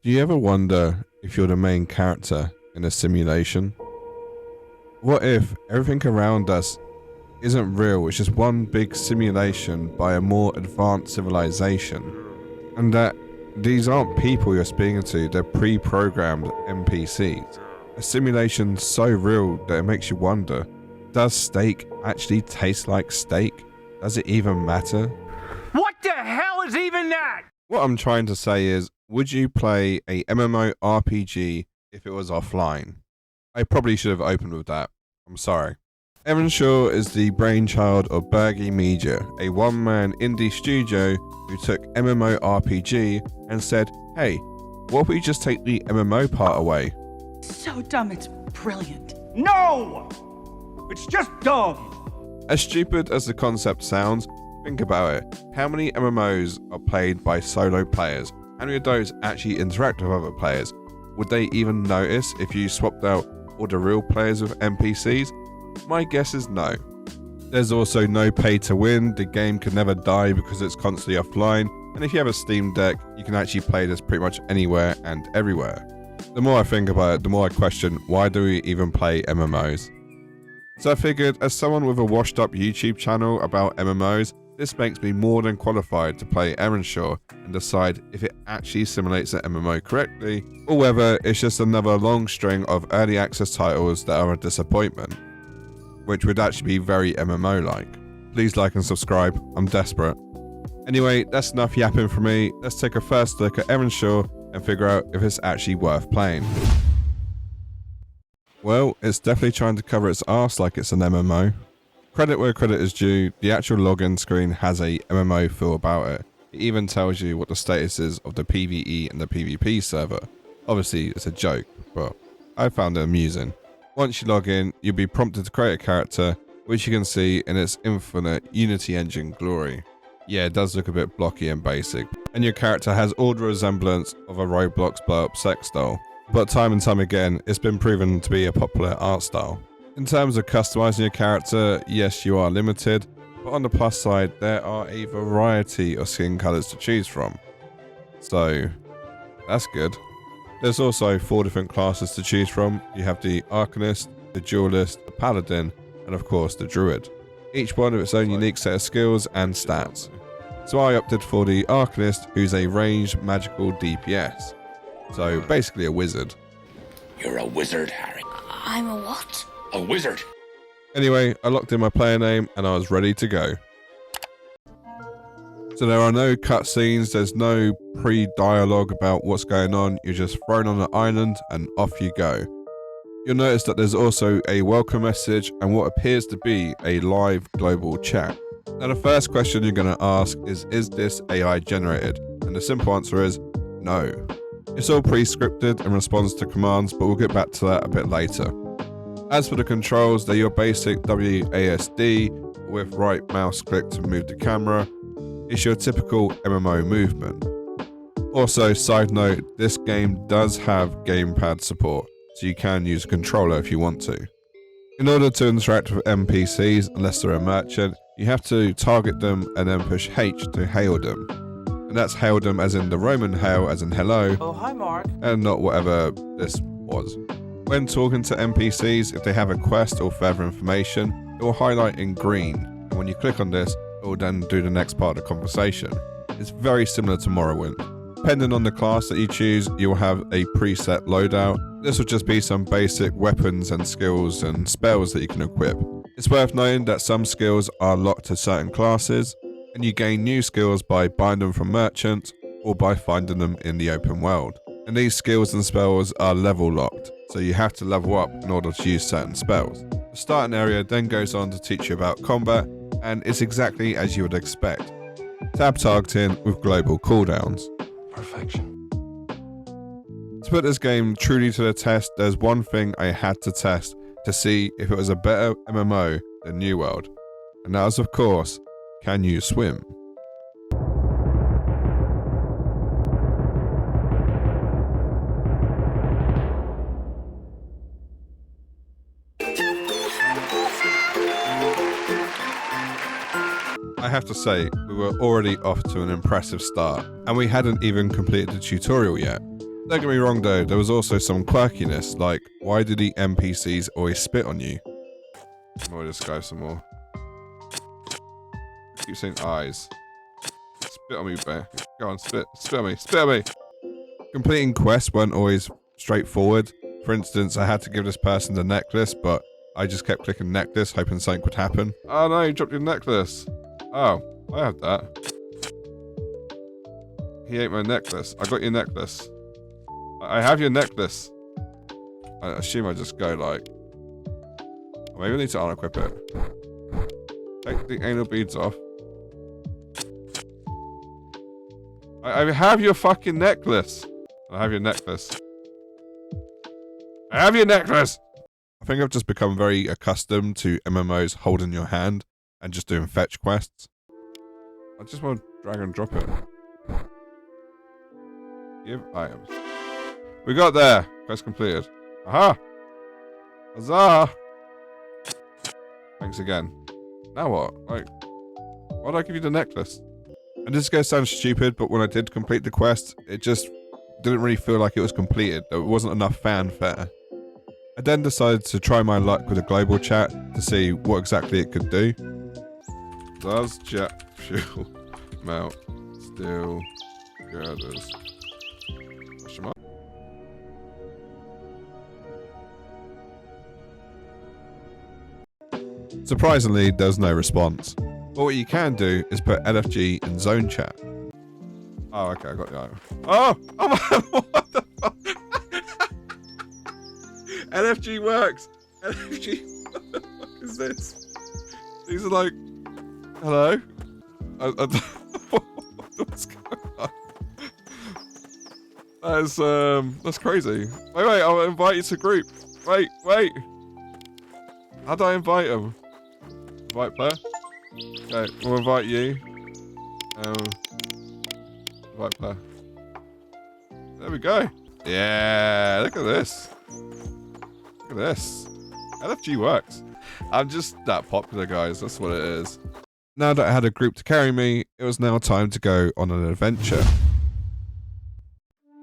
Do you ever wonder if you're the main character in a simulation? What if everything around us isn't real, it's just one big simulation by a more advanced civilization, and that these aren't people you're speaking to, they're pre-programmed NPCs? A simulation so real that it makes you wonder, does steak actually taste like steak? Does it even matter? What the hell is even that? What I'm trying to say is, would you play a MMORPG if it was offline? I probably should have opened with that. I'm sorry. Erenshor is the brainchild of Bergy Media, a one-man indie studio who took MMORPG and said, hey, what if we just take the MMO part away? So dumb, it's brilliant. No! It's just dumb. As stupid as the concept sounds, think about it. How many MMOs are played by solo players? How many of those actually interact with other players? Would they even notice if you swapped out all the real players with NPCs? My guess is no. There's also no pay to win, the game can never die because it's constantly offline, and if you have a Steam Deck, you can actually play this pretty much anywhere and everywhere. The more I think about it, the more I question, why do we even play MMOs? So I figured, as someone with a washed up YouTube channel about MMOs, this makes me more than qualified to play Erenshor and decide if it actually simulates an MMO correctly, or whether it's just another long string of early access titles that are a disappointment, which would actually be very MMO-like. Please like and subscribe, I'm desperate. Anyway, that's enough yapping from me. Let's take a first look at Erenshor and figure out if it's actually worth playing. Well, it's definitely trying to cover its arse like it's an MMO. Credit where credit is due, the actual login screen has a MMO feel about it. It even tells you what the status is of the PvE and the PvP server. Obviously, it's a joke, but I found it amusing. Once you log in, you'll be prompted to create a character, which you can see in its infinite Unity engine glory. Yeah, it does look a bit blocky and basic, and your character has all the resemblance of a Roblox blow-up sex doll. But time and time again, it's been proven to be a popular art style. In terms of customizing your character, yes, you are limited, but on the plus side, there are a variety of skin colors to choose from. So, that's good. There's also 4 different classes to choose from. You have the Arcanist, the Duelist, the Paladin, and of course the Druid. Each one with its own unique set of skills and stats. So I opted for the Arcanist, who's a ranged magical DPS. So basically a wizard. You're a wizard, Harry. I'm a what? A wizard. Anyway, I locked in my player name and I was ready to go. So there are no cutscenes, there's no pre-dialogue about what's going on, you're just thrown on an island and off you go. You'll notice that there's also a welcome message and what appears to be a live global chat. Now the first question you're going to ask is this AI generated? And the simple answer is no. It's all pre-scripted and responds to commands, but we'll get back to that a bit later. As for the controls, they're your basic WASD with right mouse click to move the camera. It's your typical MMO movement. Also, side note, this game does have gamepad support, so you can use a controller if you want to. In order to interact with NPCs, unless they're a merchant, you have to target them and then push H to hail them. And that's hail them as in the Roman hail, as in hello. Oh, hi, Mark. And not whatever this was. When talking to NPCs, if they have a quest or further information, it will highlight in green. And when you click on this, it will then do the next part of the conversation. It's very similar to Morrowind. Depending on the class that you choose, you'll have a preset loadout. This will just be some basic weapons and skills and spells that you can equip. It's worth noting that some skills are locked to certain classes, and you gain new skills by buying them from merchants or by finding them in the open world. And these skills and spells are level locked, so you have to level up in order to use certain spells. The starting area then goes on to teach you about combat, and it's exactly as you would expect. Tab targeting with global cooldowns. Perfection. To put this game truly to the test, there's one thing I had to test to see if it was a better MMO than New World, and that was, of course, can you swim? I have to say, we were already off to an impressive start, and we hadn't even completed the tutorial yet. Don't get me wrong though, there was also some quirkiness, like why do the NPCs always spit on you? We'll just go some more. Keep saying eyes. Spit on me, bear. Go on, spit on me, spit on me. Completing quests weren't always straightforward. For instance, I had to give this person the necklace, but I just kept clicking necklace, hoping something would happen. Oh no, you dropped your necklace. Oh, I have that. He ate my necklace. I got your necklace. I have your necklace. I assume I just go like... Maybe I need to unequip it. Take the anal beads off. I have your fucking necklace. I have your necklace. I have your necklace! I think I've just become very accustomed to MMOs holding your hand and just doing fetch quests. I just want to drag and drop it. Give items. We got there. Quest completed. Aha! Huzzah! Thanks again. Now what? Like, why did I give you the necklace? And this is going to sound stupid, but when I did complete the quest, it just didn't really feel like it was completed. There wasn't enough fanfare. I then decided to try my luck with a global chat to see what exactly it could do. Does jet fuel melt steel girders? Question mark? Surprisingly, there's no response. But what you can do is put LFG in zone chat. Oh, okay, I got the item. Oh my, what the fuck? LFG works. LFG, what the fuck is this? These are like, hello? What's going on? That's crazy. Wait, I'll invite you to group. Wait. How do I invite them? Invite player? Okay, we'll invite you. Invite player. There we go. Yeah, look at this. Look at this. LFG works. I'm just that popular, guys. That's what it is. Now that I had a group to carry me, it was now time to go on an adventure.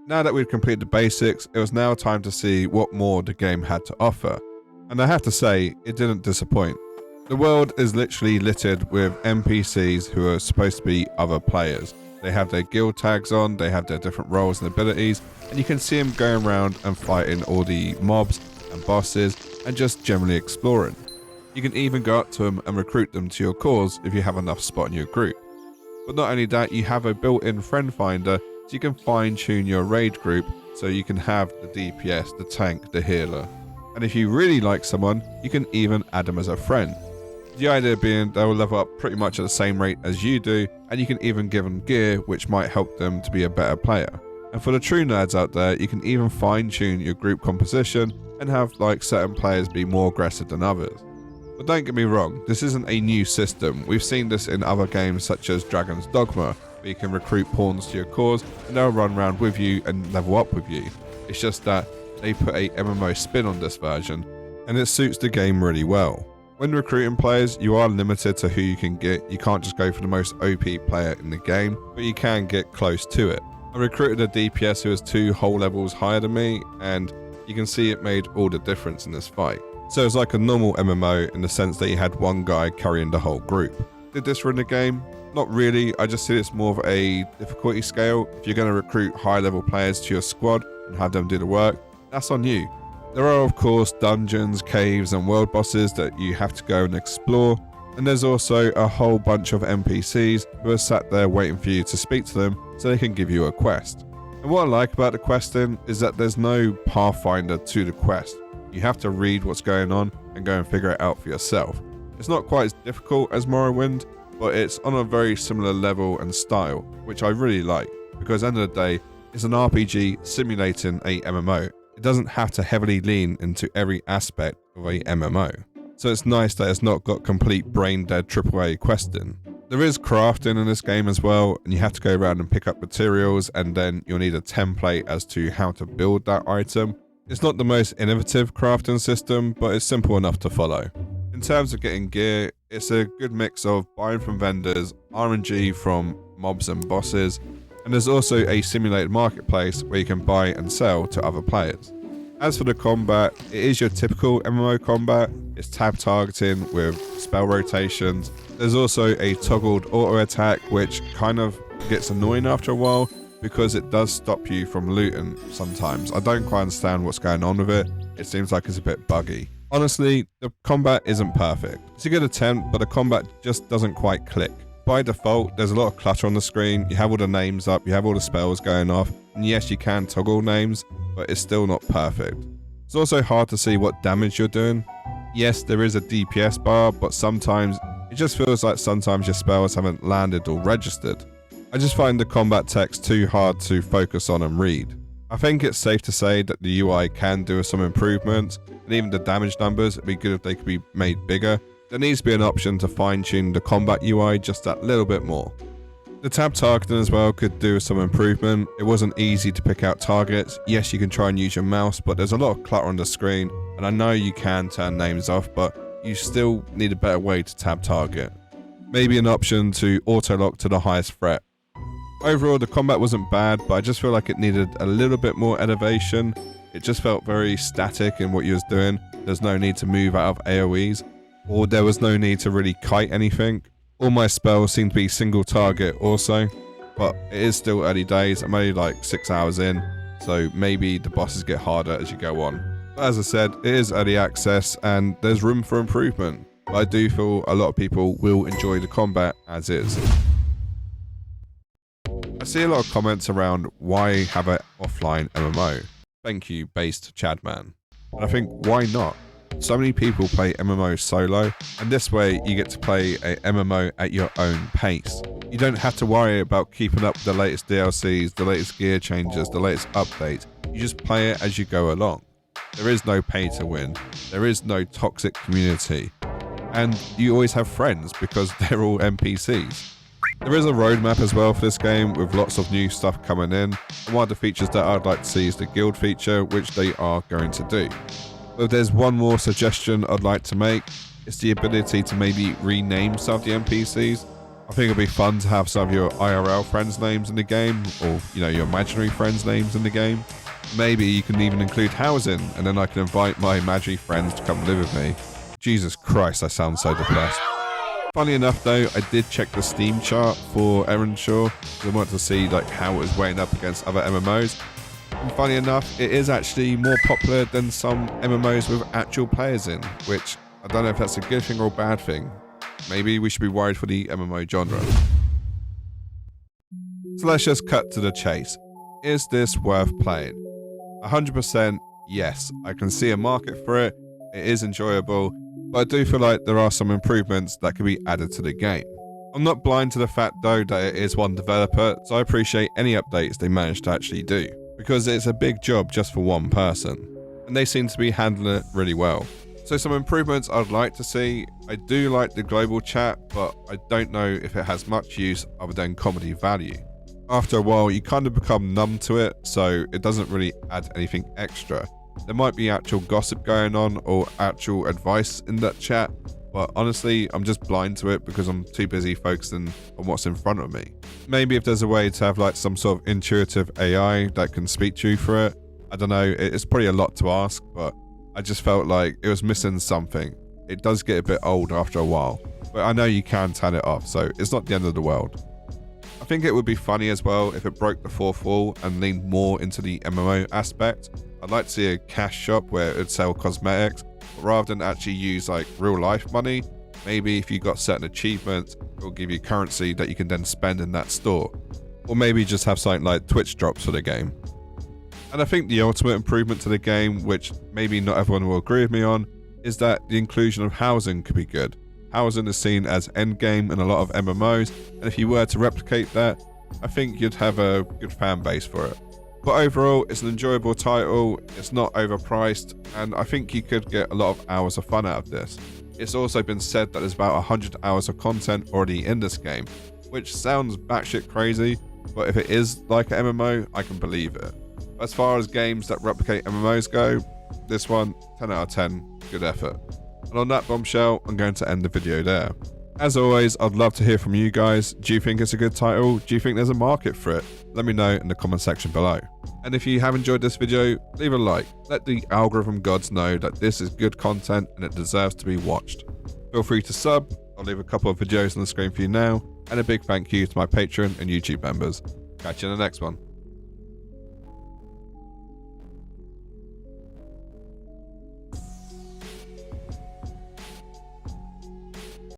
Now that we'd completed the basics, it was now time to see what more the game had to offer. And I have to say, it didn't disappoint. The world is literally littered with NPCs who are supposed to be other players. They have their guild tags on, they have their different roles and abilities, and you can see them going around and fighting all the mobs and bosses and just generally exploring. You can even go up to them and recruit them to your cause if you have enough spot in your group. But not only that, you have a built-in friend finder so you can fine-tune your raid group so you can have the DPS, the tank, the healer. And if you really like someone, you can even add them as a friend. The idea being they'll level up pretty much at the same rate as you do, and you can even give them gear which might help them to be a better player. And for the true nerds out there, you can even fine-tune your group composition and have like certain players be more aggressive than others. But don't get me wrong, this isn't a new system. We've seen this in other games such as Dragon's Dogma, where you can recruit pawns to your cause and they'll run around with you and level up with you. It's just that they put a MMO spin on this version, and it suits the game really well. When recruiting players, you are limited to who you can get. You can't just go for the most OP player in the game, but you can get close to it. I recruited a DPS who was 2 whole levels higher than me, and you can see it made all the difference in this fight. So it's like a normal MMO in the sense that you had one guy carrying the whole group. Did this run the game? Not really. I just see it's more of a difficulty scale. If you're going to recruit high level players to your squad and have them do the work, that's on you. There are of course dungeons, caves and world bosses that you have to go and explore, and there's also a whole bunch of NPCs who are sat there waiting for you to speak to them so they can give you a quest. And what I like about the questing is that there's no pathfinder to the quest. You have to read what's going on and go and figure it out for yourself. It's not quite as difficult as Morrowind, but it's on a very similar level and style, which I really like, because at the end of the day, it's an RPG simulating a MMO. It doesn't have to heavily lean into every aspect of a MMO. So it's nice that it's not got complete brain dead AAA questing. There is crafting in this game as well, and you have to go around and pick up materials, and then you'll need a template as to how to build that item. It's not the most innovative crafting system, but it's simple enough to follow. In terms of getting gear, it's a good mix of buying from vendors, RNG from mobs and bosses, and there's also a simulated marketplace where you can buy and sell to other players. As for the combat, it is your typical MMO combat. It's tab targeting with spell rotations. There's also a toggled auto attack, which kind of gets annoying after a while because it does stop you from looting sometimes. I don't quite understand what's going on with it. It seems like it's a bit buggy. Honestly, the combat isn't perfect. It's a good attempt, but the combat just doesn't quite click. By default, there's a lot of clutter on the screen. You have all the names up, you have all the spells going off, and yes, you can toggle names, but it's still not perfect. It's also hard to see what damage you're doing. Yes, there is a DPS bar, but sometimes it just feels like sometimes your spells haven't landed or registered. I just find the combat text too hard to focus on and read. I think it's safe to say that the UI can do some improvements, and even the damage numbers, it'd be good if they could be made bigger. There needs to be an option to fine-tune the combat UI just that little bit more. The tab targeting as well could do some improvement. It wasn't easy to pick out targets. Yes, you can try and use your mouse, but there's a lot of clutter on the screen, and I know you can turn names off, but you still need a better way to tab target. Maybe an option to auto-lock to the highest threat. Overall, the combat wasn't bad, but I just feel like it needed a little bit more elevation. It just felt very static in what you was doing. There's no need to move out of AoEs, or there was no need to really kite anything. All my spells seem to be single target also, but it is still early days. I'm only like 6 hours in, so maybe the bosses get harder as you go on. But as I said, it is early access and there's room for improvement. But I do feel a lot of people will enjoy the combat as is. I see a lot of comments around why have an offline MMO. Thank you, based Chadman. And I think, why not? So many people play MMOs solo, and this way you get to play a MMO at your own pace. You don't have to worry about keeping up with the latest DLCs, the latest gear changes, the latest updates. You just play it as you go along. There is no pay to win. There is no toxic community. And you always have friends because they're all NPCs. There is a roadmap as well for this game with lots of new stuff coming in. And one of the features that I'd like to see is the guild feature, which they are going to do. But if there's one more suggestion I'd like to make, it's the ability to maybe rename some of the NPCs. I think it'd be fun to have some of your IRL friends' names in the game, or your imaginary friends' names in the game. Maybe you can even include housing, and then I can invite my imaginary friends to come live with me. Jesus Christ, I sound so depressed. Funny enough though, I did check the Steam chart for Erenshor, because I wanted to see how it was weighing up against other MMOs. And funny enough, it is actually more popular than some MMOs with actual players in, which I don't know if that's a good thing or a bad thing. Maybe we should be worried for the MMO genre. So let's just cut to the chase. Is this worth playing? 100% yes. I can see a market for it. It is enjoyable, but I do feel like there are some improvements that can be added to the game. I'm not blind to the fact though that it is one developer, so I appreciate any updates they manage to actually do, because it's a big job just for one person, and they seem to be handling it really well. So some improvements I'd like to see. I do like the global chat, but I don't know if it has much use other than comedy value. After a while, you kind of become numb to it, so it doesn't really add anything extra. There might be actual gossip going on or actual advice in that chat, but honestly, I'm just blind to it because I'm too busy focusing on what's in front of me. Maybe if there's a way to have some sort of intuitive AI that can speak to you for it. I don't know, it's probably a lot to ask, but I just felt like it was missing something. It does get a bit old after a while, but I know you can turn it off, so it's not the end of the world. I think it would be funny as well if it broke the fourth wall and leaned more into the MMO aspect. I'd like to see a cash shop where it would sell cosmetics, but rather than actually use real life money, maybe if you got certain achievements, it will give you currency that you can then spend in that store. Or maybe just have something like Twitch drops for the game. And I think the ultimate improvement to the game, which maybe not everyone will agree with me on, is that the inclusion of housing could be good. Housing is seen as endgame in a lot of MMOs, and if you were to replicate that, I think you'd have a good fan base for it. But overall, it's an enjoyable title, it's not overpriced, and I think you could get a lot of hours of fun out of this. It's also been said that there's about 100 hours of content already in this game, which sounds batshit crazy, but if it is like an MMO, I can believe it. As far as games that replicate MMOs go, this one, 10 out of 10, good effort. And on that bombshell, I'm going to end the video there. As always, I'd love to hear from you guys. Do you think it's a good title? Do you think there's a market for it? let me know in the comment section below. And if you have enjoyed this video, leave a like. Let the algorithm gods know that this is good content and it deserves to be watched. Feel free to sub. I'll leave a couple of videos on the screen for you now. And a big thank you to my Patreon and YouTube members. Catch you in the next one.